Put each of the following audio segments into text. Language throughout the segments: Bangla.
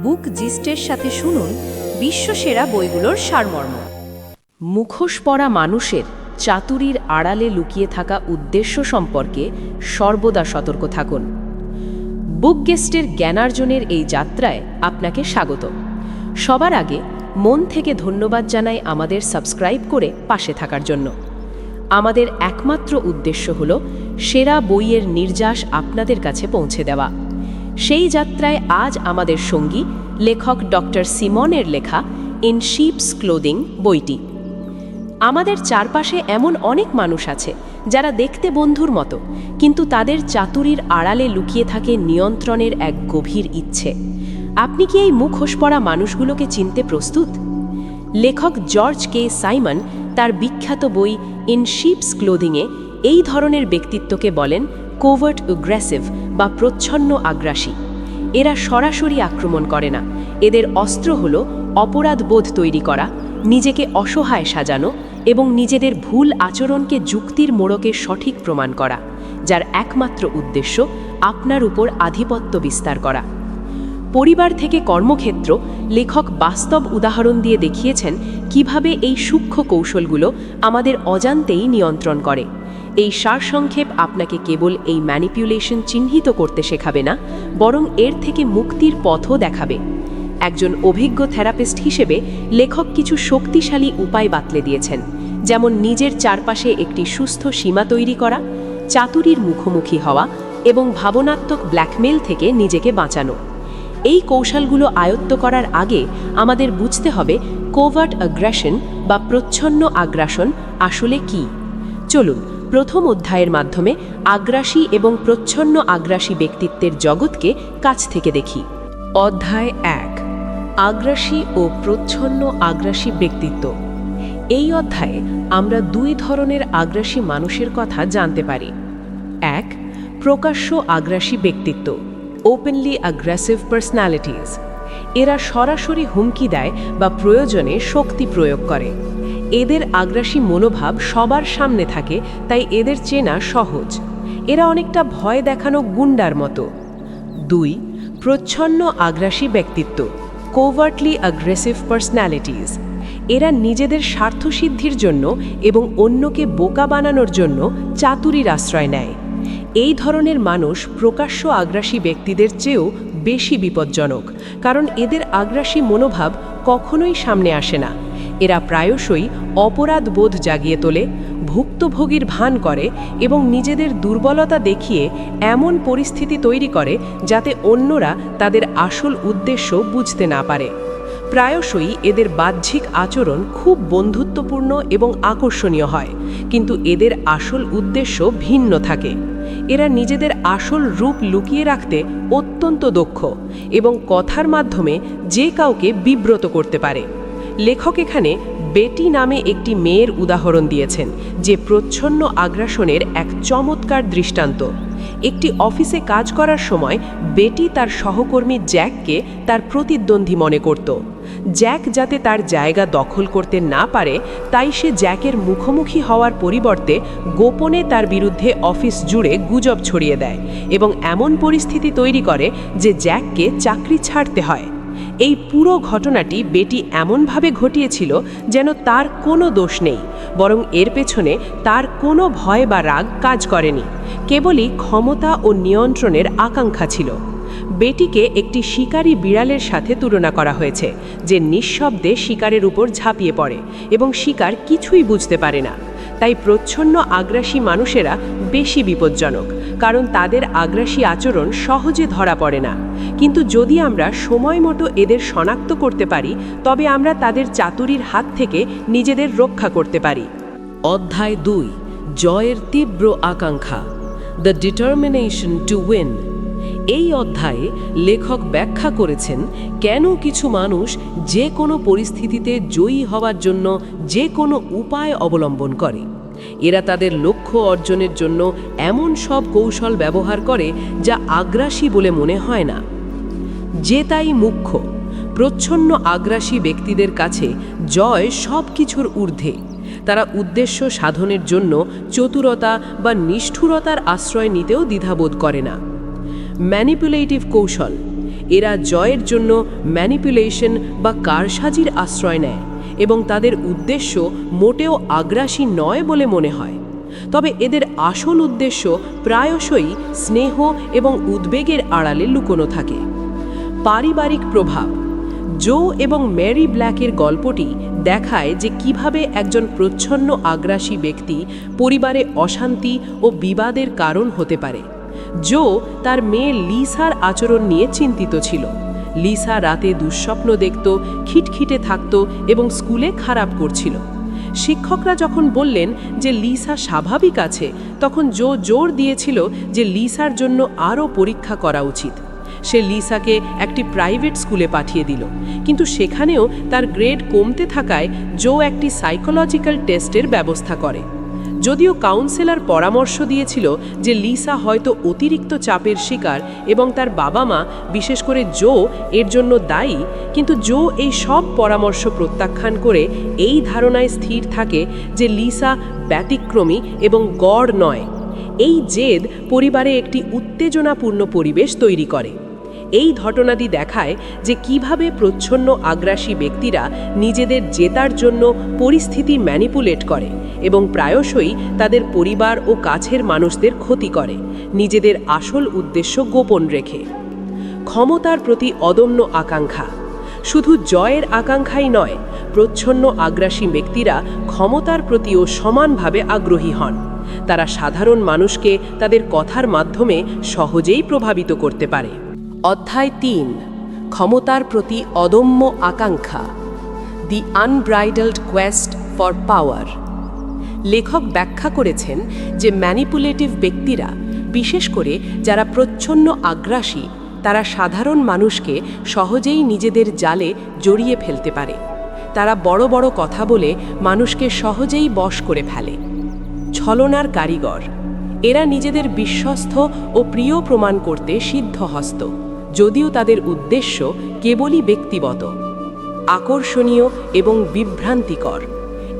বুক জিস্টের সাথে শুনুন বিশ্বসেরা বইগুলোর সারমর্ম। মুখোশ পরা মানুষের চাতুরীর আড়ালে লুকিয়ে থাকা উদ্দেশ্য সম্পর্কে সর্বদা সতর্ক থাকুন। বুক গেস্টের জ্ঞানার্জনের এই যাত্রায় আপনাকে স্বাগত। সবার আগে মন থেকে ধন্যবাদ জানাই আমাদের সাবস্ক্রাইব করে পাশে থাকার জন্য। আমাদের একমাত্র উদ্দেশ্য হল সেরা বইয়ের নির্যাস আপনাদের কাছে পৌঁছে দেওয়া। সেই যাত্রায় আজ আমাদের সঙ্গী লেখক ডক্টর সিমনের লেখা ইন শিপস ক্লোদিং বইটি। আমাদের চারপাশে এমন অনেক মানুষ আছে যারা দেখতে বন্ধুর মতো, কিন্তু তাদের চাতুরীর আড়ালে লুকিয়ে থাকে নিয়ন্ত্রণের এক গভীর ইচ্ছে। আপনি কি এই মুখোশ পরা মানুষগুলোকে চিনতে প্রস্তুত? লেখক জর্জ কে সাইমন তার বিখ্যাত বই ইন শিপস ক্লোদিংয়ে এই ধরনের ব্যক্তিত্বকে বলেন কোভার্ট অ্যাগ্রেসিভ বা প্রচ্ছন্ন আগ্রাসী। এরা সরাসরি আক্রমণ করে না, এদের অস্ত্র হল অপরাধবোধ তৈরি করা, নিজেকে অসহায় সাজানো এবং নিজেদের ভুল আচরণকে যুক্তির মোড়কে সঠিক প্রমাণ করা, যার একমাত্র উদ্দেশ্য আপনার উপর আধিপত্য বিস্তার করা। পরিবার থেকে কর্মক্ষেত্র, লেখক বাস্তব উদাহরণ দিয়ে দেখিয়েছেন কিভাবে এই সূক্ষ্ম কৌশলগুলো আমাদের অজান্তেই নিয়ন্ত্রণ করে। এই সারসংক্ষেপ আপনাকে কেবল এই ম্যানিপুলেশন চিহ্নিত করতে শেখাবে না, বরং এর থেকে মুক্তির পথও দেখাবে। একজন অভিজ্ঞ থেরাপিস্ট হিসেবে লেখক কিছু শক্তিশালী উপায় বাতলে দিয়েছেন, যেমন নিজের চারপাশে একটি সুস্থ সীমা তৈরি করা, চাতুরীর মুখোমুখি হওয়া এবং ভাবনাত্মক ব্ল্যাকমেল থেকে নিজেকে বাঁচানো। এই কৌশলগুলো আয়ত্ত করার আগে আমাদের বুঝতে হবে কোভার্ট অ্যাগ্রেশন বা প্রচ্ছন্ন আগ্রাসন আসলে কি। চলুন প্রথম অধ্যায়ের মাধ্যমে আগ্রাসী এবং প্রচ্ছন্ন আগ্রাসী ব্যক্তিত্বের জগৎকে কাছ থেকে দেখি। অধ্যায় 1, আগ্রাসী ও প্রচ্ছন্ন আগ্রাসী ব্যক্তিত্ব। এই অধ্যায়ে আমরা দুই ধরনের আগ্রাসী মানুষের কথা জানতে পারি। 1, প্রকাশ্য আগ্রাসী ব্যক্তিত্ব, ওপেনলি অ্যাগ্রেসিভ পার্সোনালিটিজ। এরা সরাসরি হুমকি দেয় বা প্রয়োজনে শক্তি প্রয়োগ করে। এদের আগ্রাসী মনোভাব সবার সামনে থাকে, তাই এদের চেনা সহজ। এরা অনেকটা ভয় দেখানো গুন্ডার মতো। 2, প্রচ্ছন্ন আগ্রাসী ব্যক্তিত্ব, কোভার্টলি অ্যাগ্রেসিভ পার্সোনালিটিজ। এরা নিজেদের স্বার্থসিদ্ধির জন্য এবং অন্যকে বোকা বানানোর জন্য চাতুরীর আশ্রয় নেয়। এই ধরনের মানুষ প্রকাশ্য আগ্রাসী ব্যক্তিদের চেয়েও বেশি বিপজ্জনক, কারণ এদের আগ্রাসী মনোভাব কখনোই সামনে আসে না। এরা প্রায়শই অপরাধ বোধ জাগিয়ে তোলে, ভুক্তভোগীর ভান করে এবং নিজেদের দুর্বলতা দেখিয়ে এমন পরিস্থিতি তৈরি করে যাতে অন্যরা তাদের আসল উদ্দেশ্য বুঝতে না পারে। প্রায়শই এদের বাহ্যিক আচরণ খুব বন্ধুত্বপূর্ণ এবং আকর্ষণীয় হয়, কিন্তু এদের আসল উদ্দেশ্য ভিন্ন থাকে। এরা নিজেদের আসল রূপ লুকিয়ে রাখতে অত্যন্ত দক্ষ এবং কথার মাধ্যমে যে কাউকে বিব্রত করতে পারে। লেখক এখানে বেটি নামে একটি মেয়ের উদাহরণ দিয়েছেন, যে প্রচ্ছন্ন আগ্রাসনের এক চমৎকার দৃষ্টান্ত। একটি অফিসে কাজ করার সময় বেটি তার সহকর্মী জ্যাককে তার প্রতিদ্বন্দ্বী মনে করত। জ্যাক যাতে তার জায়গা দখল করতে না পারে, তাই সে জ্যাকের মুখোমুখি হওয়ার পরিবর্তে গোপনে তার বিরুদ্ধে অফিস জুড়ে গুজব ছড়িয়ে দেয় এবং এমন পরিস্থিতি তৈরি করে যে জ্যাককে চাকরি ছাড়তে হয়। এই পুরো ঘটনাটি বেটি এমনভাবে ঘটিয়েছিল যেন তার কোনো দোষ নেই, বরং এর পেছনে তার কোনো ভয় বা রাগ কাজ করেনি, কেবলই ক্ষমতা ও নিয়ন্ত্রণের আকাঙ্ক্ষা ছিল। বেটিকে একটি শিকারী বিড়ালের সাথে তুলনা করা হয়েছে, যে নিঃশব্দে শিকারের উপর ঝাঁপিয়ে পড়ে এবং শিকার কিছুই বুঝতে পারে না। তাই প্রচ্ছন্ন আগ্রাসী মানুষেরা বেশি বিপজ্জনক, কারণ তাদের আগ্রাসী আচরণ সহজে ধরা পড়ে না। কিন্তু যদি আমরা সময় মতো এদের শনাক্ত করতে পারি, তবে আমরা তাদের চাতুরীর হাত থেকে নিজেদের রক্ষা করতে পারি। অধ্যায় 2, জয়ের তীব্র আকাঙ্ক্ষা, দ্য ডিটারমিনেশন টু উইন। এই অধ্যায়ে লেখক ব্যাখ্যা করেছেন কেন কিছু মানুষ যে কোনো পরিস্থিতিতে জয়ী হওয়ার জন্য যে কোনো উপায় অবলম্বন করে। এরা তাদের লক্ষ্য অর্জনের জন্য এমন সব কৌশল ব্যবহার করে যা আগ্রাসী বলে মনে হয় না। জেতাই মুখ্য। প্রচ্ছন্ন আগ্রাসী ব্যক্তিদের কাছে জয় সব কিছুর ঊর্ধ্বে। তারা উদ্দেশ্য সাধনের জন্য চতুরতা বা নিষ্ঠুরতার আশ্রয় নিতেও দ্বিধাবোধ করে না। ম্যানিপুলেটিভ কৌশল। এরা জয়ের জন্য ম্যানিপুলেশন বা কারসাজির আশ্রয় নেয় এবং তাদের উদ্দেশ্য মোটেও আগ্রাসী নয় বলে মনে হয়। তবে এদের আসল উদ্দেশ্য প্রায়শই স্নেহ এবং উদ্বেগের আড়ালে লুকোনো থাকে। পারিবারিক প্রভাব। জো এবং মেরি ব্ল্যাকের গল্পটি দেখায় যে কিভাবে একজন প্রচ্ছন্ন আগ্রাসী ব্যক্তি পরিবারে অশান্তি ও বিবাদের কারণ হতে পারে। জো তার মেয়ে লিসার আচরণ নিয়ে চিন্তিত ছিল। লিসা রাতে দুঃস্বপ্ন দেখত, খিটখিটে থাকত এবং স্কুলে খারাপ করছিল। শিক্ষকরা যখন বললেন যে লিসা স্বাভাবিক আছে, তখন জো জোর দিয়েছিল যে লিসার জন্য আরও পরীক্ষা করা উচিত। সে লিসাকে একটি প্রাইভেট স্কুলে পাঠিয়ে দিল, কিন্তু সেখানেও তার গ্রেড কমতে থাকায় জো একটি সাইকোলজিক্যাল টেস্টের ব্যবস্থা করে। যদিও কাউন্সেলর পরামর্শ দিয়েছিল যে লিসা হয়তো অতিরিক্ত চাপের শিকার এবং তার বাবা মা, বিশেষ করে জো, এর জন্য দায়ী, কিন্তু জো এই সব পরামর্শ প্রত্যাখ্যান করে এই ধারণায় স্থির থাকে যে লিসা ব্যতিক্রমী এবং গড় নয়। এই জেদ পরিবারে একটি উত্তেজনাপূর্ণ পরিবেশ তৈরি করে। এই ঘটনাটি দেখায় যে কিভাবে প্রচ্ছন্ন আগ্রাসী ব্যক্তিরা নিজেদের জেতার জন্য পরিস্থিতি ম্যানিপুলেট করে এবং প্রায়শই তাদের পরিবার ও কাছের মানুষদের ক্ষতি করে, নিজেদের আসল উদ্দেশ্য গোপন রেখে। ক্ষমতার প্রতি অদম্য আকাঙ্ক্ষা। শুধু জয়ের আকাঙ্ক্ষাই নয়, প্রচ্ছন্ন আগ্রাসী ব্যক্তিরা ক্ষমতার প্রতিও সমানভাবে আগ্রহী হন। তারা সাধারণ মানুষকে তাদের কথার মাধ্যমে সহজেই প্রভাবিত করতে পারে। অধ্যায় ৩। ক্ষমতার প্রতি অদম্য আকাঙ্ক্ষা। দি আনব্রাইডলড কোয়েস্ট ফর পাওয়ার। লেখক ব্যাখ্যা করেছেন যে ম্যানিপুলেটিভ ব্যক্তিরা, বিশেষ করে যারা প্রচ্ছন্ন আগ্রাসী, তারা সাধারণ মানুষকে সহজেই নিজেদের জালে জড়িয়ে ফেলতে পারে। তারা বড় বড় কথা বলে মানুষকে সহজেই বশ করে ফেলে। ছলনার কারিগর। এরা নিজেদের বিশ্বস্ত ও প্রিয় প্রমাণ করতে সিদ্ধহস্ত, যদিও তাদের উদ্দেশ্য কেবলই ব্যক্তিগত। আকর্ষণীয় এবং বিভ্রান্তিকর।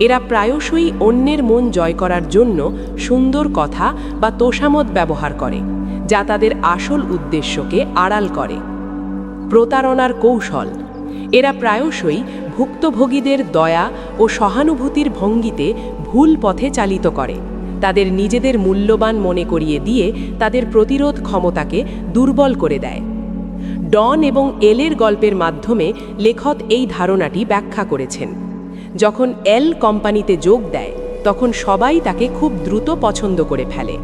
এরা প্রায়শই অন্যের মন জয় করার জন্য সুন্দর কথা বা তোষামোদ ব্যবহার করে, যা তাদের আসল উদ্দেশ্যকে আড়াল করে। প্রতারণার কৌশল। এরা প্রায়শই ভুক্তভোগীদের দয়া ও সহানুভূতির ভঙ্গিতে ভুল পথে চালিত করে, তাদের নিজেদের মূল্যবান মনে করিয়ে দিয়ে তাদের প্রতিরোধ ক্ষমতাকে দুর্বল করে দেয়। ডন এবং এলের গল্পের মাধ্যমে লেখক এই ধারণাটি ব্যাখ্যা করেছেন। যখন এল কোম্পানিতে যোগ দেয়, তখন সবাই তাকে খুব দ্রুত পছন্দ করে ফেলে।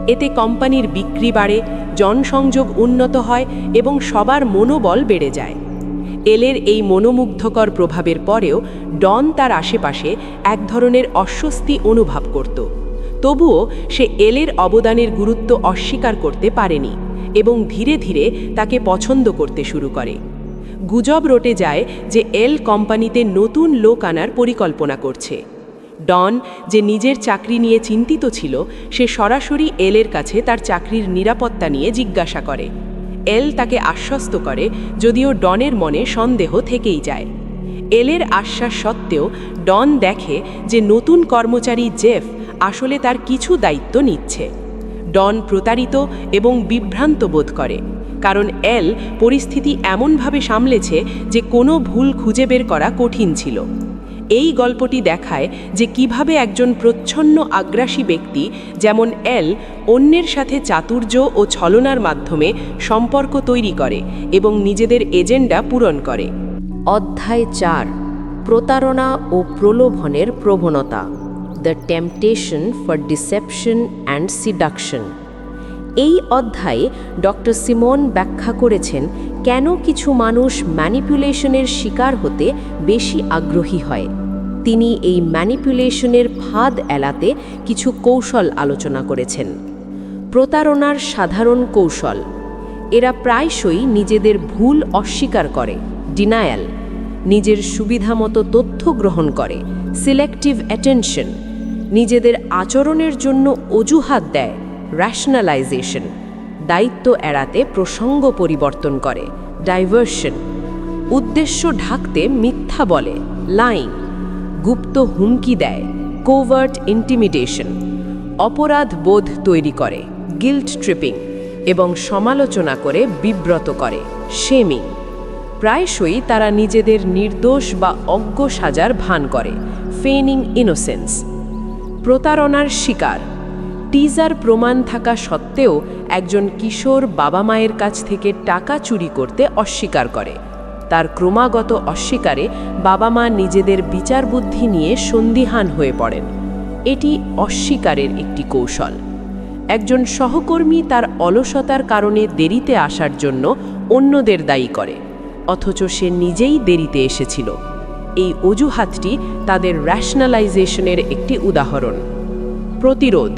এতে কোম্পানির বিক্রি বাড়ে, জনসংযোগ উন্নত হয় এবং সবার মনোবল বেড়ে যায়। এলের এই মনোমুগ্ধকর প্রভাবের পরেও ডন তার আশেপাশে এক ধরনের অস্বস্তি অনুভব করত। তবুও সে এলের অবদানের গুরুত্ব অস্বীকার করতে পারেনি এবং ধীরে ধীরে তাকে পছন্দ করতে শুরু করে। গুজব রটে যায় যে এল কোম্পানিতে নতুন লোক আনার পরিকল্পনা করছে। ডন, যে নিজের চাকরি নিয়ে চিন্তিত ছিল, সে সরাসরি এলের কাছে তার চাকরির নিরাপত্তা নিয়ে জিজ্ঞাসা করে। এল তাকে আশ্বস্ত করে, যদিও ডনের মনে সন্দেহ থেকেই যায়। এলের আশ্বাস সত্ত্বেও ডন দেখে যে নতুন কর্মচারী জেফ আসলে তার কিছু দায়িত্ব নিচ্ছে। ডন প্রতারিত এবং বিভ্রান্ত বোধ করে, কারণ এল পরিস্থিতি এমনভাবে সামলেছে যে কোনো ভুল খুঁজে বের করা কঠিন ছিল। এই গল্পটি দেখায় যে কিভাবে একজন প্রচ্ছন্ন আগ্রাসী ব্যক্তি যেমন এল অন্যের সাথে চাতুর্য ও ছলনার মাধ্যমে সম্পর্ক তৈরি করে এবং নিজেদের এজেন্ডা পূরণ করে। অধ্যায় ৪। প্রতারণা ও প্রলোভনের প্রবণতা। The temptation for deception and seduction. এই অধ্যায়ে ডক্টর সিমন ব্যাখ্যা করেছেন কেন কিছু মানুষ ম্যানিপুলেশনের শিকার হতে বেশি আগ্রহী হয়। তিনি এই ম্যানিপুলেশনের ফাঁদ এড়াতে কিছু কৌশল আলোচনা করেছেন। প্রতারণার সাধারণ কৌশল। এরা প্রায়শই নিজেদের ভুল অস্বীকার করে, ডিনায়াল, নিজের সুবিধামতো তথ্য গ্রহণ করে, সিলেক্টিভ অ্যাটেনশন, নিজেদের আচরণের জন্য অজুহাত দেয়, র্যাশনালাইজেশন, দায়িত্ব এড়াতে প্রসঙ্গ পরিবর্তন করে, ডাইভার্সন, উদ্দেশ্য ঢাকতে মিথ্যা বলে, লাইং, গুপ্ত হুমকি দেয়, কোভার্ট ইন্টিমিডেশন, অপরাধ বোধ তৈরি করে, গিল্ট ট্রিপিং এবং সমালোচনা করে বিব্রত করে, শেমিং। প্রায়শই তারা নিজেদের নির্দোষ বা অজ্ঞ সাজার ভান করে, ফেইনিং ইনোসেন্স। প্রতারণার শিকার। টিজার প্রমাণ থাকা সত্ত্বেও একজন কিশোর বাবা মায়ের কাছ থেকে টাকা চুরি করতে অস্বীকার করে। তার ক্রমাগত অস্বীকারে বাবা মা নিজেদের বিচার বুদ্ধি নিয়ে সন্দিহান হয়ে পড়েন। এটি অস্বীকারের একটি কৌশল। একজন সহকর্মী তার অলসতার কারণে দেরিতে আসার জন্য অন্যদের দায়ী করে, অথচ সে নিজেই দেরিতে এসেছিল। এই অজুহাতটি তাদের র্যাশনালাইজেশনের একটি উদাহরণ। প্রতিরোধ।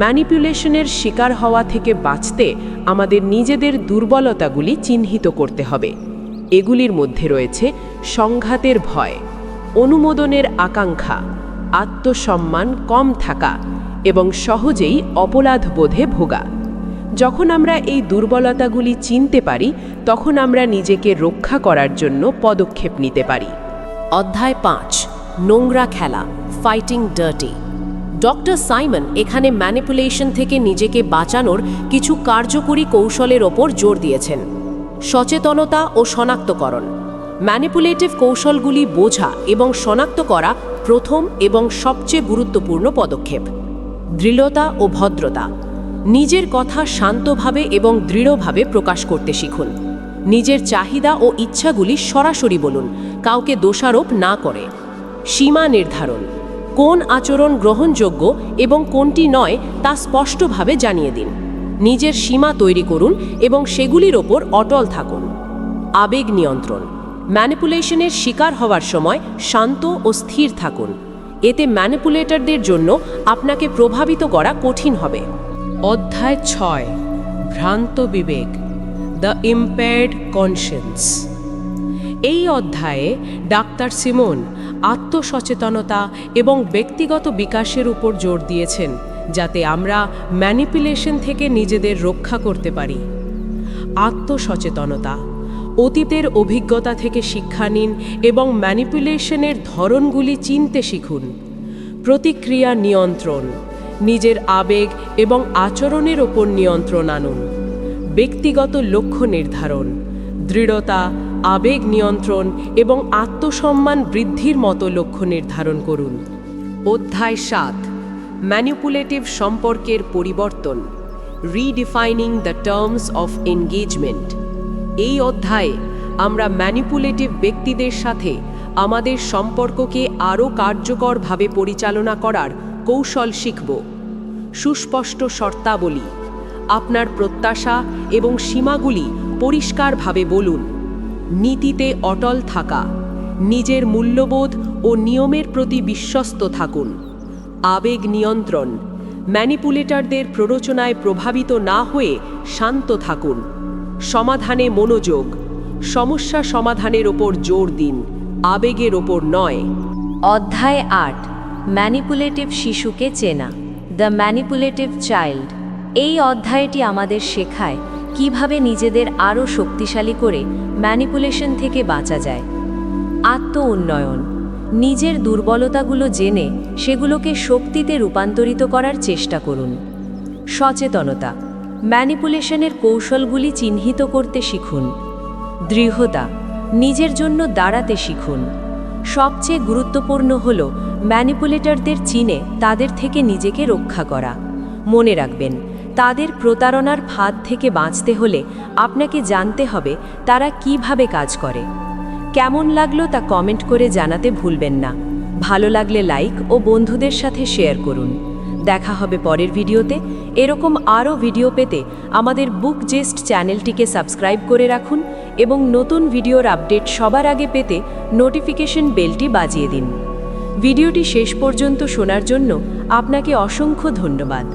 ম্যানিপুলেশনের শিকার হওয়া থেকে বাঁচতে আমাদের নিজেদের দুর্বলতাগুলি চিহ্নিত করতে হবে। এগুলির মধ্যে রয়েছে সংঘাতের ভয়, অনুমোদনের আকাঙ্ক্ষা, আত্মসম্মান কম থাকা এবং সহজেই অপরাধবোধে ভোগা। যখন আমরা এই দুর্বলতাগুলি চিনতে পারি, তখন আমরা নিজেকে রক্ষা করার জন্য পদক্ষেপ নিতে পারি। অধ্যায় 5, নোংরা খেলা, ফাইটিং ডার্টি। ডক্টর সাইমন এখানে ম্যানিপুলেশন থেকে নিজেকে বাঁচানোর কিছু কার্যকরী কৌশলের ওপর জোর দিয়েছেন। সচেতনতা ও শনাক্তকরণ। ম্যানিপুলেটিভ কৌশলগুলি বোঝা এবং শনাক্ত করা প্রথম এবং সবচেয়ে গুরুত্বপূর্ণ পদক্ষেপ। দৃঢ়তা ও ভদ্রতা। নিজের কথা শান্তভাবে এবং দৃঢ়ভাবে প্রকাশ করতে শিখুন। নিজের চাহিদা ও ইচ্ছাগুলি সরাসরি বলুন, কাউকে দোষারোপ না করে। সীমা নির্ধারণ। কোন আচরণ গ্রহণযোগ্য এবং কোনটি নয় তা স্পষ্টভাবে জানিয়ে দিন। নিজের সীমা তৈরি করুন এবং সেগুলির ওপর অটল থাকুন। আবেগ নিয়ন্ত্রণ। ম্যানিপুলেশনের শিকার হওয়ার সময় শান্ত ও স্থির থাকুন। এতে ম্যানিপুলেটরদের জন্য আপনাকে প্রভাবিত করা কঠিন হবে। অধ্যায় 6, ভ্রান্ত বিবেক, দ্য ইম্পেয়ার্ড কনসিয়েন্স। এই অধ্যায়ে ডাক্তার সিমন আত্মসচেতনতা এবং ব্যক্তিগত বিকাশের উপর জোর দিয়েছেন, যাতে আমরা ম্যানিপুলেশন থেকে নিজেদের রক্ষা করতে পারি। আত্মসচেতনতা। অতীতের অভিজ্ঞতা থেকে শিক্ষা নিন এবং ম্যানিপুলেশনের ধরনগুলি চিনতে শিখুন। প্রতিক্রিয়া নিয়ন্ত্রণ। নিজের আবেগ এবং আচরণের ওপর নিয়ন্ত্রণ আনুন। ব্যক্তিগত লক্ষ্য নির্ধারণ। দৃঢ়তা, আবেগ নিয়ন্ত্রণ এবং আত্মসম্মান বৃদ্ধির মতো লক্ষ্য নির্ধারণ করুন। অধ্যায় 7, ম্যানিপুলেটিভ সম্পর্কের পরিবর্তন, রিডিফাইনিং দ্য টার্মস অফ এনগেজমেন্ট। এই অধ্যায়ে আমরা ম্যানিপুলেটিভ ব্যক্তিদের সাথে আমাদের সম্পর্ককে আরও কার্যকরভাবে পরিচালনা করার কৌশল শিখব। সুস্পষ্ট শর্তাবলী। আপনার প্রত্যাশা এবং সীমাগুলি পরিষ্কারভাবে বলুন। নীতিতে অটল থাকা। নিজের মূল্যবোধ ও নিয়মের প্রতি বিশ্বস্ত থাকুন। আবেগ নিয়ন্ত্রণ। ম্যানিপুলেটরদের প্ররোচনায় প্রভাবিত না হয়ে শান্ত থাকুন। সমাধানে মনোযোগ। সমস্যা সমাধানের ওপর জোর দিন, আবেগের ওপর নয়। অধ্যায় 8, ম্যানিপুলেটিভ শিশুকে চেনা, দ্য ম্যানিপুলেটিভ চাইল্ড। এই অধ্যায়টি আমাদের শেখায় কিভাবে নিজেদের আরও শক্তিশালী করে ম্যানিপুলেশন থেকে বাঁচা যায়। আত্ম উন্নয়ন। নিজের দুর্বলতাগুলো জেনে সেগুলোকে শক্তিতে রূপান্তরিত করার চেষ্টা করুন। সচেতনতা। ম্যানিপুলেশনের কৌশলগুলি চিহ্নিত করতে শিখুন। দৃঢ়তা। নিজের জন্য দাঁড়াতে শিখুন। সবচেয়ে গুরুত্বপূর্ণ হল ম্যানিপুলেটরদের চিনে তাদের থেকে নিজেকে রক্ষা করা। মনে রাখবেন, তাদের প্রতারণার ফাঁদ থেকে বাঁচতে হলে আপনাকে জানতে হবে তারা কিভাবে কাজ করে। কেমন লাগলো তা কমেন্ট করে জানাতে ভুলবেন না। ভালো লাগলে লাইক ও বন্ধুদের সাথে শেয়ার করুন। দেখা হবে পরের ভিডিওতে। এরকম আরও ভিডিও পেতে আমাদের বুক জেস্ট চ্যানেলটিকে সাবস্ক্রাইব করে রাখুন এবং নতুন ভিডিওর আপডেট সবার আগে পেতে নোটিফিকেশন বেলটি বাজিয়ে দিন। ভিডিওটি শেষ পর্যন্ত শোনার জন্য আপনাকে অসংখ্য ধন্যবাদ।